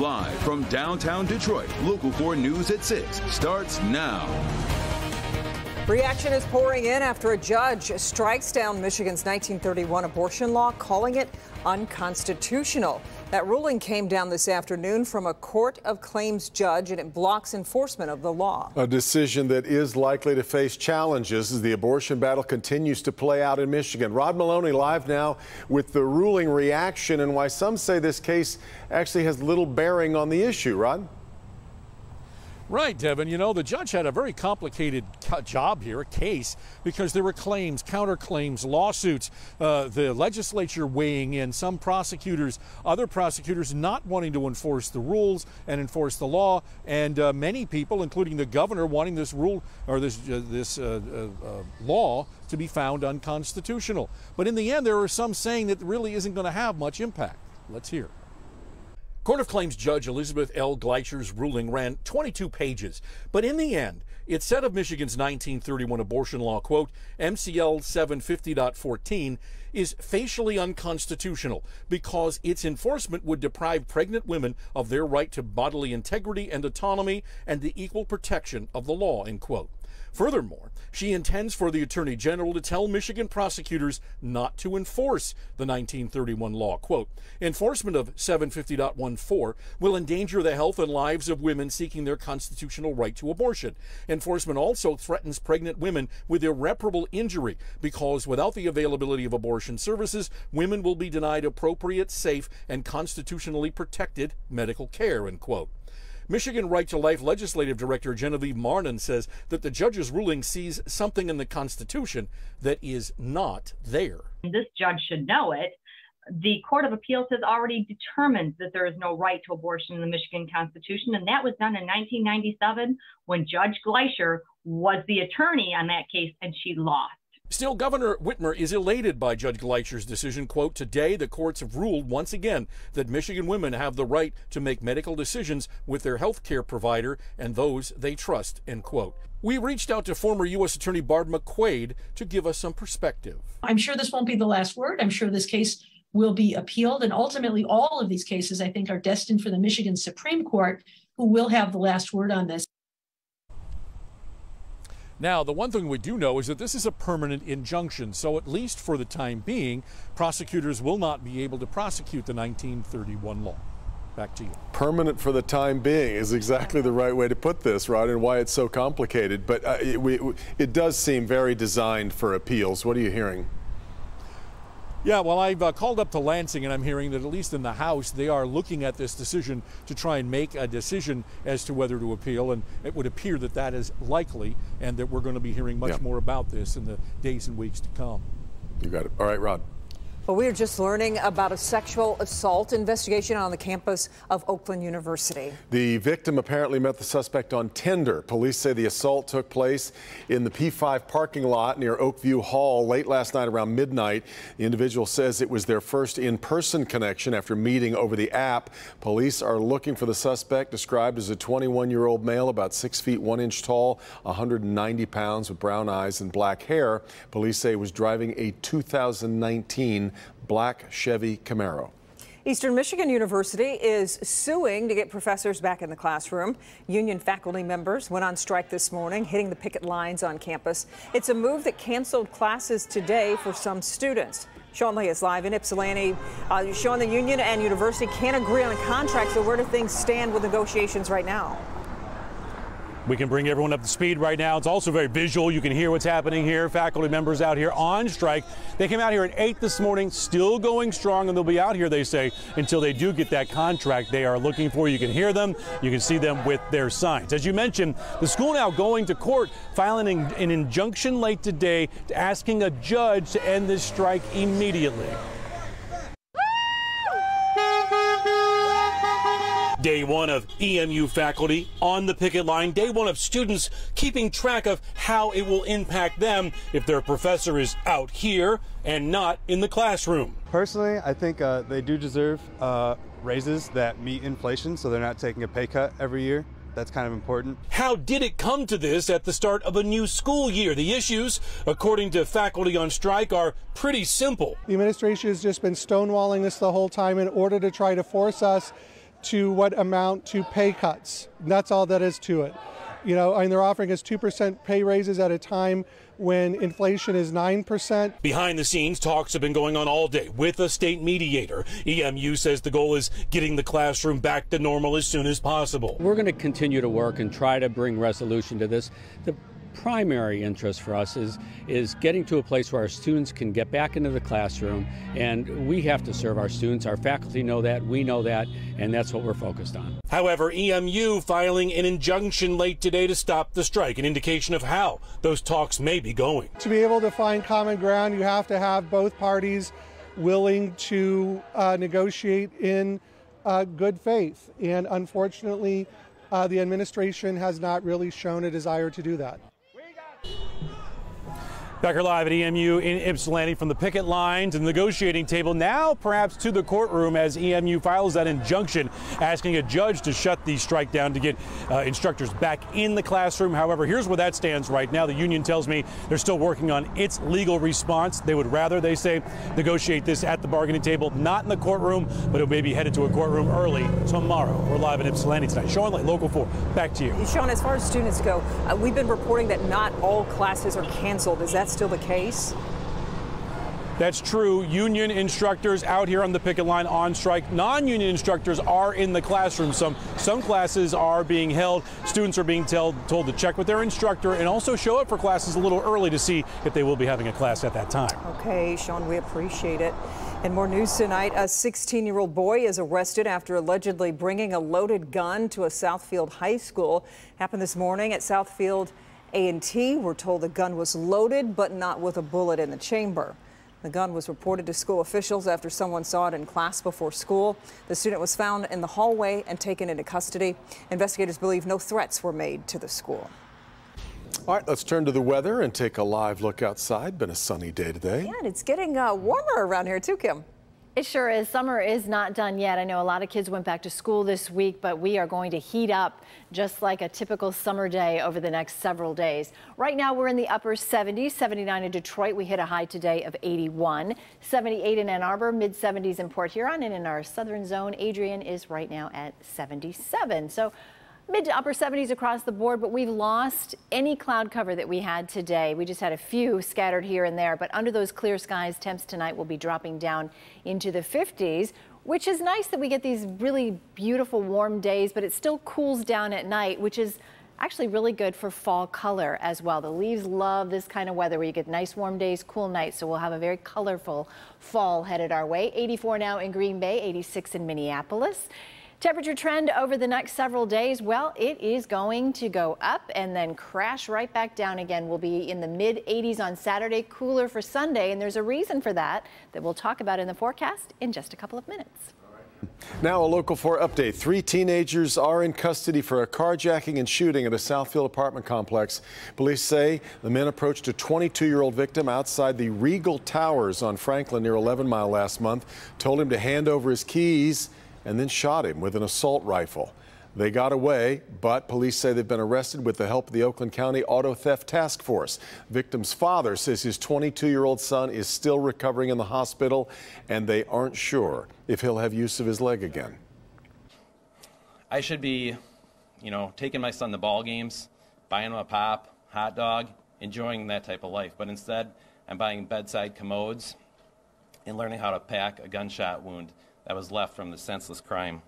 Live from downtown Detroit, Local 4 News at 6 starts now. Reaction is pouring in after a judge strikes down Michigan's 1931 abortion law, calling it unconstitutional. That ruling came down this afternoon from a court of claims judge, and it blocks enforcement of the law. A decision that is likely to face challenges as the abortion battle continues to play out in Michigan. Rod Maloney live now with the ruling reaction and why some say this case actually has little bearing on the issue. Rod? Right, Devin. You know, the judge had a very complicated job here, a case, because there were claims, counterclaims, lawsuits, the legislature weighing in, some prosecutors, other prosecutors not wanting to enforce the rules and enforce the law, and many people, including the governor, wanting this rule or this law to be found unconstitutional. But in the end, there are some saying that it really isn't going to have much impact. Let's hear. Court of Claims Judge Elizabeth L. Gleicher's ruling ran 22 pages, but in the end, it said of Michigan's 1931 abortion law, quote, MCL 750.14 is facially unconstitutional because its enforcement would deprive pregnant women of their right to bodily integrity and autonomy and the equal protection of the law, end quote. Furthermore, she intends for the Attorney General to tell Michigan prosecutors not to enforce the 1931 law. Quote, enforcement of 750.14 will endanger the health and lives of women seeking their constitutional right to abortion. Enforcement also threatens pregnant women with irreparable injury because without the availability of abortion services, women will be denied appropriate, safe, and constitutionally protected medical care, end quote. Michigan Right to Life Legislative Director Genevieve Marnin says that the judge's ruling sees something in the Constitution that is not there. This judge should know it. The Court of Appeals has already determined that there is no right to abortion in the Michigan Constitution, and that was done in 1997 when Judge Gleicher was the attorney on that case, and she lost. Still, Governor Whitmer is elated by Judge Gleicher's decision. Quote, today the courts have ruled once again that Michigan women have the right to make medical decisions with their health care provider and those they trust, end quote. We reached out to former U.S. Attorney Barb McQuaid to give us some perspective. I'm sure this won't be the last word. I'm sure this case will be appealed, and ultimately all of these cases, I think, are destined for the Michigan Supreme Court, who will have the last word on this. Now, the one thing we do know is that this is a permanent injunction, so at least for the time being, prosecutors will not be able to prosecute the 1931 law. Back to you. Permanent for the time being is exactly the right way to put this, Rod, and why it's so complicated. But it does seem very designed for appeals. What are you hearing? Yeah, well, I've called up to Lansing, and I'm hearing that at least in the House, they are looking at this decision to try and make a decision as to whether to appeal, and it would appear that that is likely, and that we're going to be hearing much more about this in the days and weeks to come. You got it. All right, Rod. Well, we are just learning about a sexual assault investigation on the campus of Oakland University. The victim apparently met the suspect on Tinder. Police say the assault took place in the P5 parking lot near Oakview Hall late last night around midnight. The individual says it was their first in-person connection after meeting over the app. Police are looking for the suspect, described as a 21-year-old male, about 6 feet 1 inch tall, 190 pounds, with brown eyes and black hair. Police say he was driving a 2019 black Chevy Camaro. Eastern Michigan University is suing to get professors back in the classroom. Union faculty members went on strike this morning, hitting the picket lines on campus. It's a move that canceled classes today for some students. Sean Lee is live in Ypsilanti. Sean, the union and university can't agree on a contract, so where do things stand with negotiations right now? We can bring everyone up to speed right now. It's also very visual. You can hear what's happening here. Faculty members out here on strike. They came out here at 8 this morning, still going strong, and they'll be out here, they say, until they do get that contract they are looking for. You can hear them. You can see them with their signs. As you mentioned, the school now going to court, filing an injunction late today, asking a judge to end this strike immediately. Day one of EMU faculty on the picket line. Day one of students keeping track of how it will impact them if their professor is out here and not in the classroom. Personally, I think they do deserve raises that meet inflation, so they're not taking a pay cut every year. That's kind of important. How did it come to this at the start of a new school year? The issues, according to faculty on strike, are pretty simple. The administration has just been stonewalling this the whole time in order to try to force us to what amount to pay cuts. And that's all that is to it. You know, and they're offering us 2% pay raises at a time when inflation is 9%. Behind the scenes, talks have been going on all day with a state mediator. EMU says the goal is getting the classroom back to normal as soon as possible. We're going to continue to work and try to bring resolution to this. The primary interest for us is getting to a place where our students can get back into the classroom, and we have to serve our students. Our faculty know that, we know that, and that's what we're focused on. However, EMU filing an injunction late today to stop the strike, an indication of how those talks may be going. To be able to find common ground, you have to have both parties willing to negotiate in good faith, and unfortunately, the administration has not really shown a desire to do that. Back here live at EMU in Ypsilanti from the picket line to the negotiating table, now perhaps to the courtroom as EMU files that injunction asking a judge to shut the strike down to get instructors back in the classroom. However, here's where that stands right now. The union tells me they're still working on its legal response. They would rather, they say, negotiate this at the bargaining table, not in the courtroom, but it may be headed to a courtroom early tomorrow. We're live in Ypsilanti tonight. Sean Lake, Local 4, back to you. Sean, as far as students go, we've been reporting that not all classes are canceled. Is that still the case? That's true. Union instructors out here on the picket line on strike. Non-union instructors are in the classroom. Some classes are being held. Students are being told to check with their instructor and also show up for classes a little early to see if they will be having a class at that time. Okay, Sean, we appreciate it. And more news tonight. A 16-year-old boy is arrested after allegedly bringing a loaded gun to a Southfield high school. Happened this morning at Southfield A&T. We're told the gun was loaded, but not with a bullet in the chamber. The gun was reported to school officials after someone saw it in class before school. The student was found in the hallway and taken into custody. Investigators believe no threats were made to the school. All right, let's turn to the weather and take a live look outside. Been a sunny day today. Yeah, and it's getting warmer around here too, Kim. It sure is. Summer is not done yet. I know a lot of kids went back to school this week, but we are going to heat up just like a typical summer day over the next several days. Right now, we're in the upper 70s, 79 in Detroit. We hit a high today of 81, 78 in Ann Arbor, mid 70s in Port Huron, and in our southern zone, Adrian is right now at 77. So mid to upper 70s across the board, but we've lost any cloud cover that we had today. We just had a few scattered here and there, but under those clear skies, temps tonight will be dropping down into the 50s, which is nice that we get these really beautiful warm days, but it still cools down at night, which is actually really good for fall color as well. The leaves love this kind of weather where you get nice warm days, cool nights, so we'll have a very colorful fall headed our way. 84 now in Green Bay, 86 in Minneapolis. Temperature trend over the next several days, well, it is going to go up and then crash right back down again. We'll be in the mid 80s on Saturday, cooler for Sunday, and there's a reason for that we'll talk about in the forecast in just a couple of minutes. Now a Local 4 update. 3 teenagers are in custody for a carjacking and shooting at a Southfield apartment complex. Police say the men approached a 22-year-old victim outside the Regal Towers on Franklin near 11 Mile last month, told him to hand over his keys, and then shot him with an assault rifle. They got away, but police say they've been arrested with the help of the Oakland County Auto Theft Task Force. Victim's father says his 22-year-old son is still recovering in the hospital, and they aren't sure if he'll have use of his leg again. I should be, taking my son to ball games, buying him a pop, hot dog, enjoying that type of life. But instead, I'm buying bedside commodes and learning how to pack a gunshot wound that was left from the senseless crime.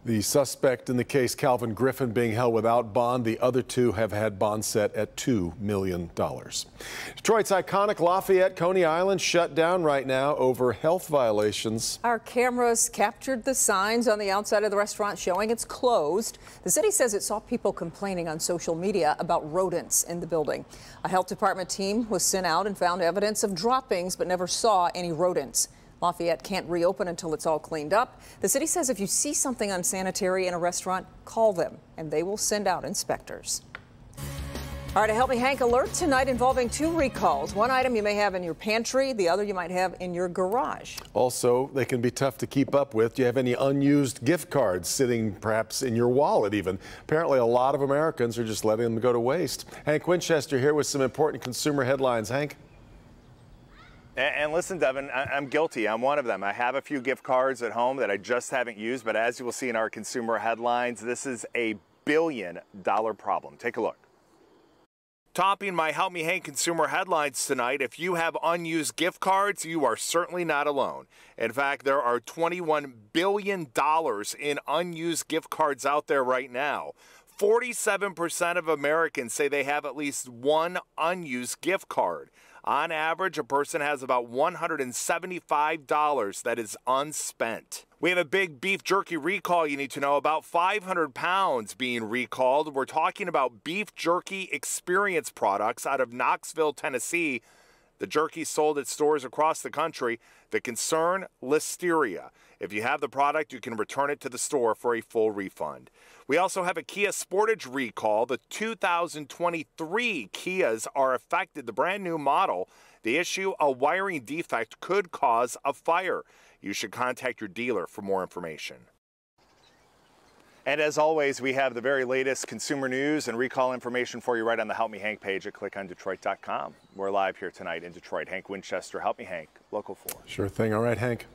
The suspect in the case, Calvin Griffin, being held without bond. The other 2 have had bond set at $2 million. Detroit's iconic Lafayette Coney Island shut down right now over health violations. Our cameras captured the signs on the outside of the restaurant showing it's closed. The city says it saw people complaining on social media about rodents in the building. A health department team was sent out and found evidence of droppings, but never saw any rodents. Lafayette can't reopen until it's all cleaned up. The city says if you see something unsanitary in a restaurant, call them and they will send out inspectors. All right, a Help Me Hank alert tonight involving 2 recalls. One item you may have in your pantry, the other you might have in your garage. Also, they can be tough to keep up with. Do you have any unused gift cards sitting perhaps in your wallet even? Apparently, a lot of Americans are just letting them go to waste. Hank Winchester here with some important consumer headlines. Hank? And listen, Devin, I'm guilty. I'm one of them. I have a few gift cards at home that I just haven't used, but as you will see in our consumer headlines, this is a billion-dollar problem. Take a look. Topping my Help Me Hank consumer headlines tonight, if you have unused gift cards, you are certainly not alone. In fact, there are $21 billion in unused gift cards out there right now. 47% of Americans say they have at least one unused gift card. On average, a person has about $175 that is unspent. We have a big beef jerky recall you need to know about. 500 pounds being recalled. We're talking about beef jerky experience products out of Knoxville, Tennessee. The jerky sold at stores across the country. The concern, listeria. If you have the product, you can return it to the store for a full refund. We also have a Kia Sportage recall. The 2023 Kias are affected, the brand new model. The issue, a wiring defect could cause a fire. You should contact your dealer for more information. And as always, we have the very latest consumer news and recall information for you right on the Help Me Hank page at clickondetroit.com. We're live here tonight in Detroit. Hank Winchester, Help Me Hank, Local 4. Sure thing. All right, Hank.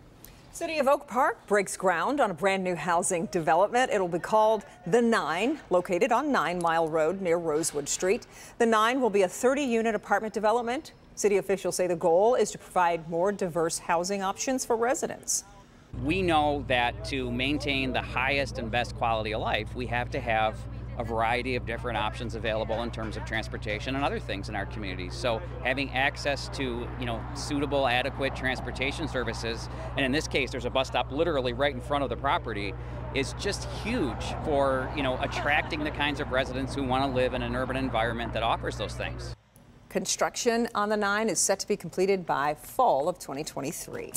City of Oak Park breaks ground on a brand new housing development. It'll be called The 9, located on 9 Mile Road near Rosewood Street. The 9 will be a 30-unit apartment development. City officials say the goal is to provide more diverse housing options for residents. We know that to maintain the highest and best quality of life, we have to have a variety of different options available in terms of transportation and other things in our communities. So having access to, suitable, adequate transportation services, and in this case, there's a bus stop literally right in front of the property, is just huge for, attracting the kinds of residents who want to live in an urban environment that offers those things. Construction on the 9 is set to be completed by fall of 2023.